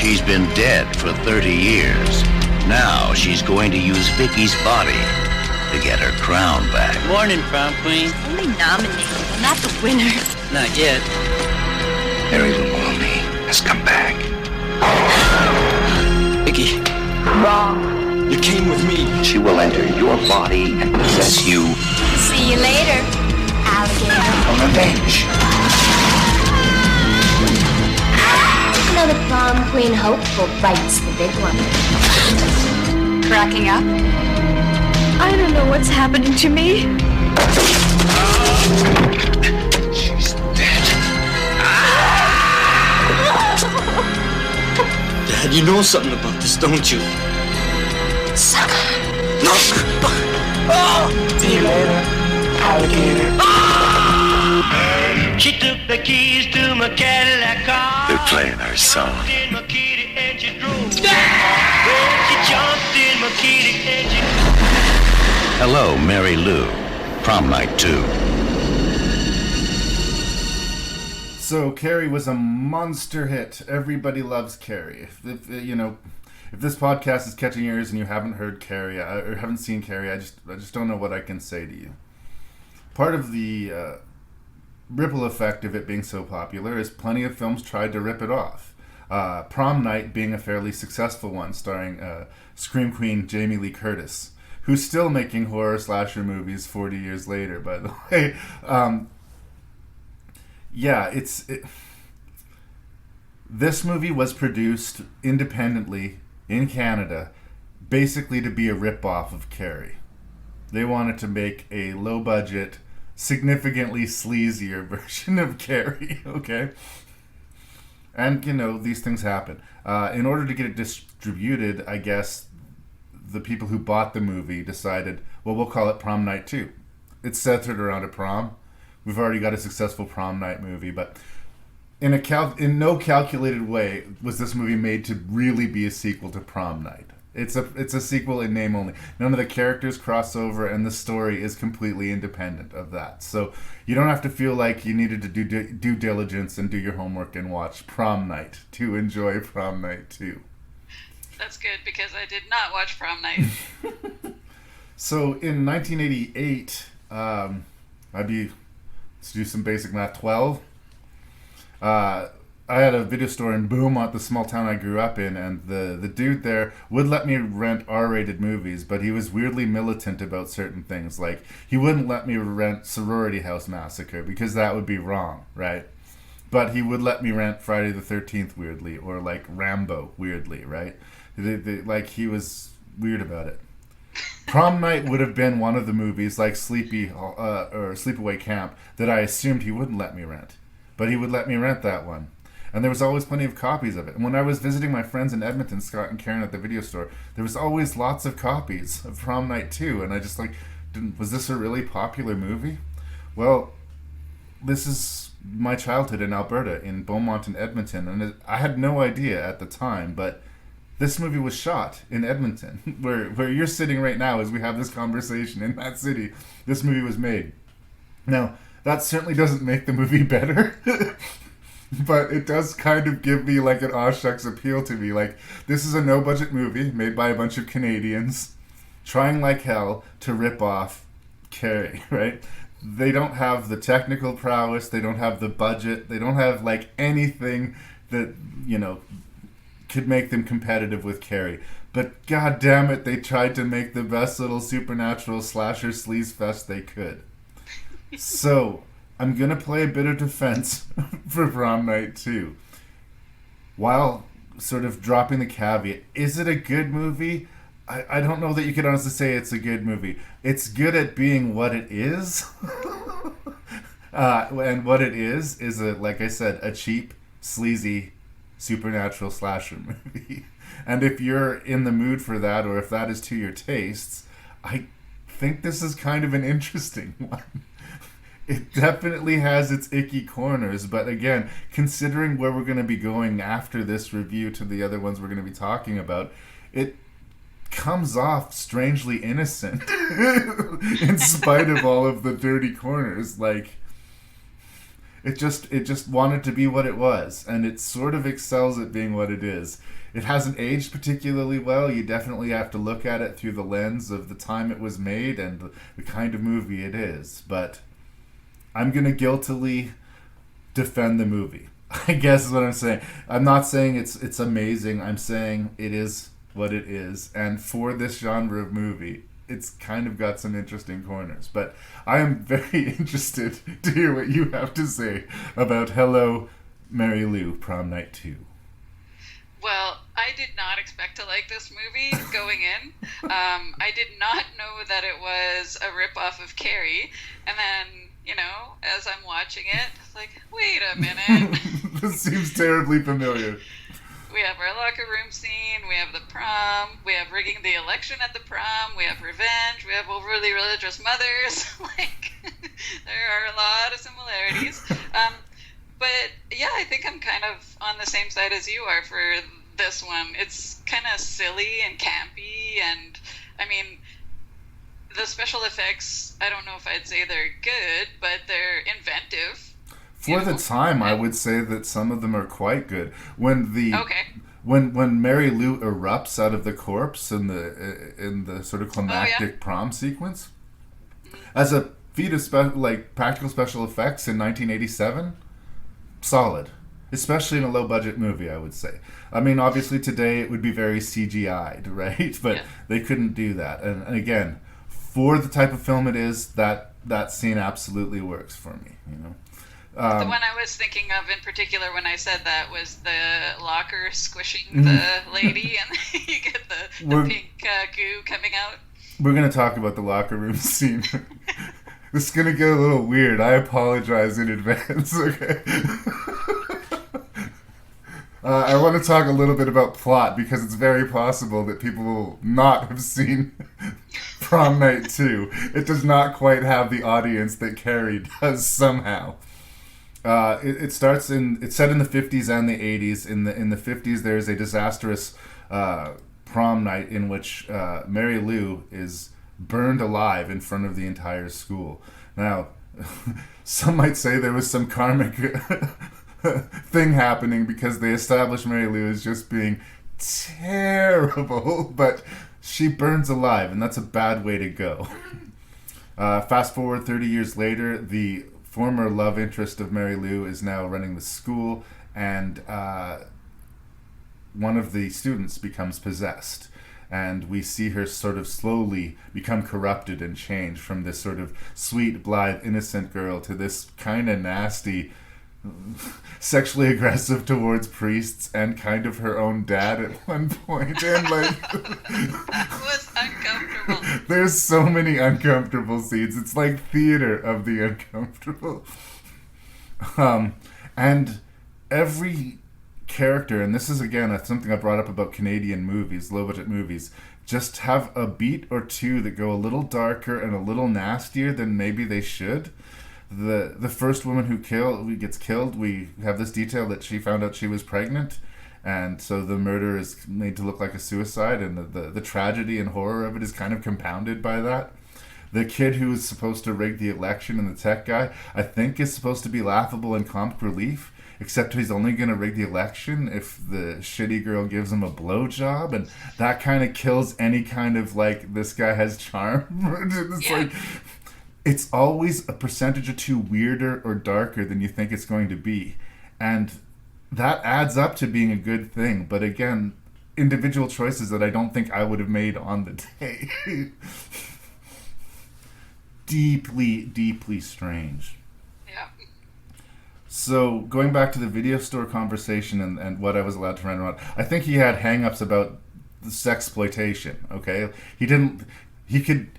She's been dead for 30 years. Now she's going to use Vicky's body to get her crown back. Morning, Prom Queen. Only nominated, but not the winner. Not yet. Mary Lou has come back. Vicky, Wrong. you came with me. She will enter your body and possess you See you later, alligator. for revenge. Another prom queen hopeful bites the big one. Cracking up? I don't know what's happening to me. She's dead. Dad, you know something about this, don't you? Sucker. No! See you later, alligator. She took the keys to my Cadillac car. They're playing our song. In my kitty and she drove. Well, she jumped in my kitty and she... Hello, Mary Lou. Prom night 2. So Carrie was a monster hit. Everybody loves Carrie. If this podcast is catching your ears and you haven't heard Carrie or haven't seen Carrie, I just don't know what I can say to you. Part of the ripple effect of it being so popular is plenty of films tried to rip it off. Prom Night being a fairly successful one, starring Scream Queen Jamie Lee Curtis, who's still making horror slasher movies 40 years later, by the way. This movie was produced independently in Canada, basically to be a rip-off of Carrie. They wanted to make a low-budget, significantly sleazier version of Carrie, okay? And, these things happen. In order to get it distributed, I guess the people who bought the movie decided, well, we'll call it Prom Night 2. It's centered around a prom. We've already got a successful prom night movie, but in no calculated way was this movie made to really be a sequel to Prom Night. It's a sequel in name only. None of the characters cross over, and the story is completely independent of that. So you don't have to feel like you needed to do due diligence and do your homework and watch Prom Night to enjoy Prom Night 2. That's good, because I did not watch Prom Night. So in 1988, let's do some basic math, 12. I had a video store in Beaumont, the small town I grew up in, and the dude there would let me rent R-rated movies, but he was weirdly militant about certain things. Like, he wouldn't let me rent Sorority House Massacre, because that would be wrong, right? But he would let me rent Friday the 13th weirdly, or like Rambo weirdly, right? Like, he was weird about it. Prom Night would have been one of the movies, like Sleepaway Camp, that I assumed he wouldn't let me rent. But he would let me rent that one. And there was always plenty of copies of it. And when I was visiting my friends in Edmonton, Scott and Karen, at the video store, there was always lots of copies of Prom Night 2. And I just was this a really popular movie? Well, this is my childhood in Alberta, in Beaumont and Edmonton. And I had no idea at the time, but this movie was shot in Edmonton, where you're sitting right now as we have this conversation. In that city, this movie was made. Now, that certainly doesn't make the movie better. But it does kind of give me like an aw shucks appeal to me. Like, this is a no-budget movie made by a bunch of Canadians trying like hell to rip off Carrie, right? They don't have the technical prowess. They don't have the budget. They don't have like anything that, could make them competitive with Carrie. But god damn it, they tried to make the best little supernatural slasher sleaze fest they could. So I'm going to play a bit of defense for Prom Night 2. While sort of dropping the caveat, is it a good movie? I don't know that you could honestly say it's a good movie. It's good at being what it is. And what it is like I said, a cheap, sleazy, supernatural slasher movie. And if you're in the mood for that, or if that is to your tastes, I think this is kind of an interesting one. It definitely has its icky corners, but again, considering where we're going to be going after this review to the other ones we're going to be talking about, it comes off strangely innocent in spite of all of the dirty corners. Like, It just wanted to be what it was, and it sort of excels at being what it is. It hasn't aged particularly well. You definitely have to look at it through the lens of the time it was made and the kind of movie it is. But I'm going to guiltily defend the movie, I guess is what I'm saying. I'm not saying it's amazing. I'm saying it is what it is. And for this genre of movie, it's kind of got some interesting corners. But I am very interested to hear what you have to say about Hello, Mary Lou, Prom Night 2. Well, I did not expect to like this movie going in. I did not know that it was a ripoff of Carrie. And then, you know, as I'm watching it, it's like, wait a minute. This seems terribly familiar. We have our locker room scene, we have the prom, we have rigging the election at the prom, we have revenge, we have overly religious mothers. Like, there are a lot of similarities. But yeah, I think I'm kind of on the same side as you are for this one. It's kind of silly and campy, and I mean, the special effects, I don't know if I'd say they're good, but they're inventive. For the time, I would say that some of them are quite good. When Mary Lou erupts out of the corpse in the sort of climactic prom sequence, as a feat of practical special effects in 1987, solid, especially in a low budget movie, I would say. I mean, obviously today it would be very CGI'd, right? But they couldn't do that. And again, for the type of film it is, that scene absolutely works for me, you know. The one I was thinking of in particular when I said that was the locker squishing the lady, and you get the pink goo coming out. We're going to talk about the locker room scene. This is going to get a little weird. I apologize in advance, okay? I want to talk a little bit about plot, because it's very possible that people will not have seen Prom Night 2. It does not quite have the audience that Carrie does somehow. It's set in the 50s and the 80s. In the 50s, there's a disastrous prom night in which Mary Lou is burned alive in front of the entire school. Now, some might say there was some karmic thing happening because they established Mary Lou as just being terrible, but she burns alive, and that's a bad way to go. Fast forward 30 years later, the former love interest of Mary Lou is now running the school, and one of the students becomes possessed. And we see her sort of slowly become corrupted and change from this sort of sweet, blithe, innocent girl to this kind of nasty, sexually aggressive towards priests and kind of her own dad at one point. And That was uncomfortable. There's so many uncomfortable scenes. It's like theater of the uncomfortable. And every character, and this is again something I brought up about Canadian movies, low budget movies, just have a beat or two that go a little darker and a little nastier than maybe they should. The first woman who gets killed, we have this detail that she found out she was pregnant, and so the murder is made to look like a suicide, and the tragedy and horror of it is kind of compounded by that. The kid who is supposed to rig the election and the tech guy, I think, is supposed to be laughable and comic relief, except he's only going to rig the election if the shitty girl gives him a blowjob, and that kind of kills any kind of, like, this guy has charm. It's like, it's always a percentage or two weirder or darker than you think it's going to be. And that adds up to being a good thing. But again, individual choices that I don't think I would have made on the day. Deeply, deeply strange. Yeah. So, going back to the video store conversation and what I was allowed to rent around, I think he had hang-ups about the sexploitation, okay?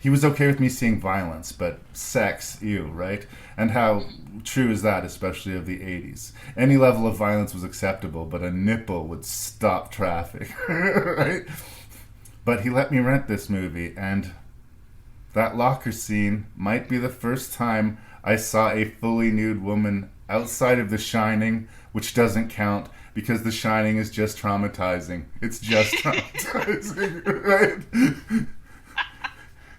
He was okay with me seeing violence, but sex, ew, right? And how true is that, especially of the 80s? Any level of violence was acceptable, but a nipple would stop traffic, right? But he let me rent this movie, and that locker scene might be the first time I saw a fully nude woman outside of The Shining, which doesn't count because The Shining is just traumatizing. It's just traumatizing, right?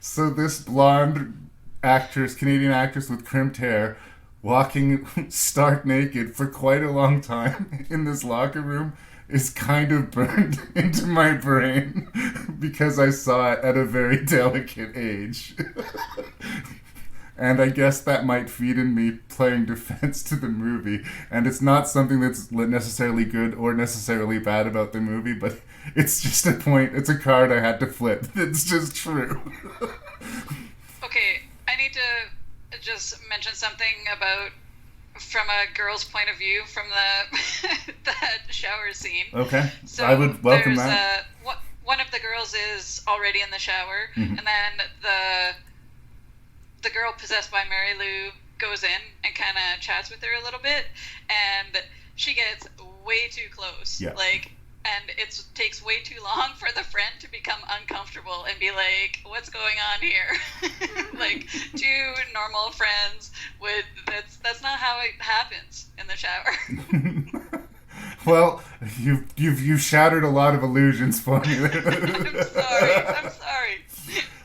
So this blonde actress, Canadian actress with crimped hair, walking stark naked for quite a long time in this locker room is kind of burned into my brain because I saw it at a very delicate age. And I guess that might feed in me playing defense to the movie. And it's not something that's necessarily good or necessarily bad about the movie, but it's just a point. It's a card I had to flip. It's just true. Okay, I need to just mention something about from a girl's point of view from the that shower scene. Okay, So I would welcome that. One of the girls is already in the shower, Mhm. and then the girl possessed by Mary Lou goes in and kind of chats with her a little bit, and she gets way too close. Yeah. And it takes way too long for the friend to become uncomfortable and be like, "What's going on here?" Like two normal friends would. That's not how it happens in the shower. Well, you've shattered a lot of illusions for me. I'm sorry.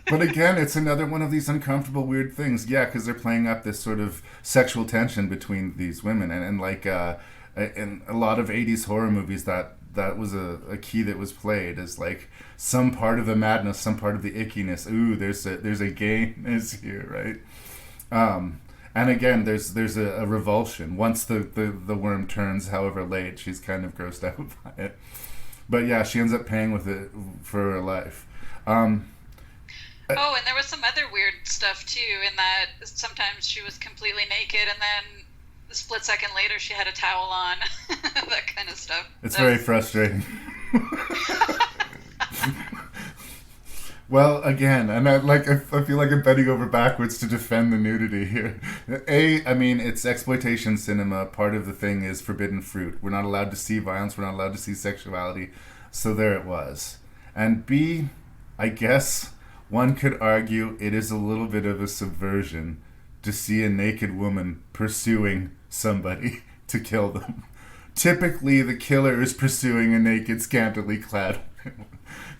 But again, it's another one of these uncomfortable, weird things. Yeah, because they're playing up this sort of sexual tension between these women, and like in a lot of '80s horror movies, that was a key that was played as like some part of the madness, some part of the ickiness. Ooh, there's a gayness here, right? And again, there's a revulsion once the worm turns. However late, she's kind of grossed out by it. But yeah, she ends up paying with it for her life. Oh, and there was some other weird stuff too, in that sometimes she was completely naked, and then a split second later she had a towel on, that kind of stuff. It's very frustrating. Well, again, and I feel like I'm bending over backwards to defend the nudity here. I mean, it's exploitation cinema. Part of the thing is forbidden fruit. We're not allowed to see violence. We're not allowed to see sexuality. So there it was. And B, I guess one could argue it is a little bit of a subversion to see a naked woman pursuing somebody to kill them. Typically, the killer is pursuing a naked, scantily clad woman.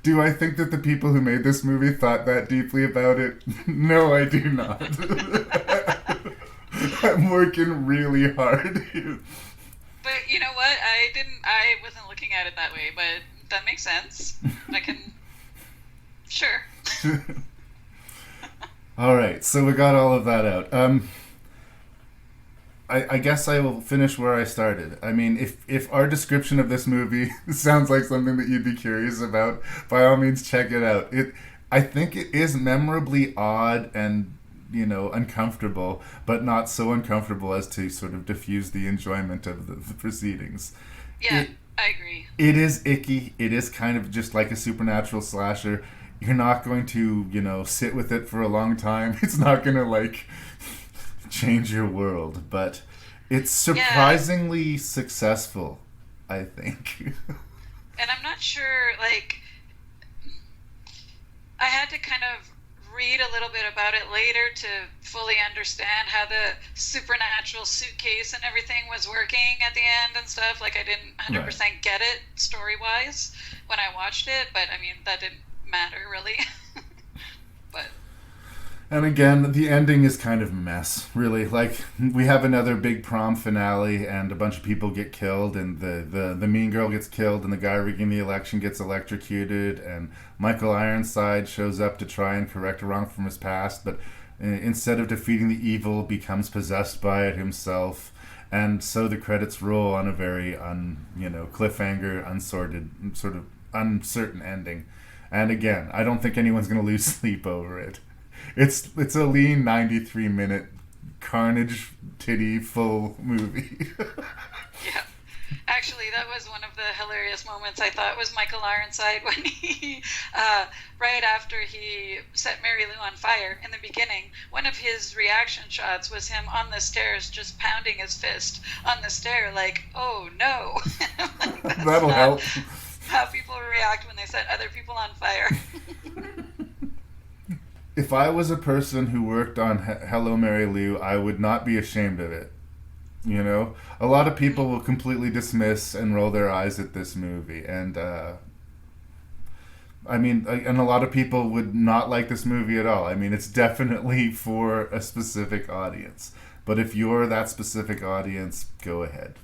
Do I think that the people who made this movie thought that deeply about it? No, I do not. I'm working really hard. But you know what? I wasn't looking at it that way, but that makes sense. I can... Sure. All right, so we got all of that out. I guess I will finish where I started. I mean, if our description of this movie sounds like something that you'd be curious about, by all means, check it out. I think it is memorably odd and, uncomfortable, but not so uncomfortable as to sort of diffuse the enjoyment of the proceedings. Yeah, I agree. It is icky. It is kind of just like a supernatural slasher. You're not going to, sit with it for a long time. It's not going to, change your world, but it's surprisingly successful, I think. And I'm not sure, I had to kind of read a little bit about it later to fully understand how the supernatural suitcase and everything was working at the end and stuff. I didn't 100% get it story-wise when I watched it, but, I mean, that didn't matter, really. But... And again, the ending is kind of a mess, really. We have another big prom finale, and a bunch of people get killed, and the mean girl gets killed, and the guy rigging the election gets electrocuted, and Michael Ironside shows up to try and correct a wrong from his past, but instead of defeating the evil, becomes possessed by it himself. And so the credits roll on a very cliffhanger, unsorted, sort of uncertain ending. And again, I don't think anyone's going to lose sleep over it. It's a lean 93-minute carnage titty full movie. Yeah. Actually, that was one of the hilarious moments I thought was Michael Ironside when he, right after he set Mary Lou on fire in the beginning, one of his reaction shots was him on the stairs just pounding his fist on the stair like, oh no. That'll help. How people react when they set other people on fire. If I was a person who worked on Hello, Mary Lou, I would not be ashamed of it. A lot of people will completely dismiss and roll their eyes at this movie. And, and a lot of people would not like this movie at all. I mean, it's definitely for a specific audience. But if you're that specific audience, go ahead.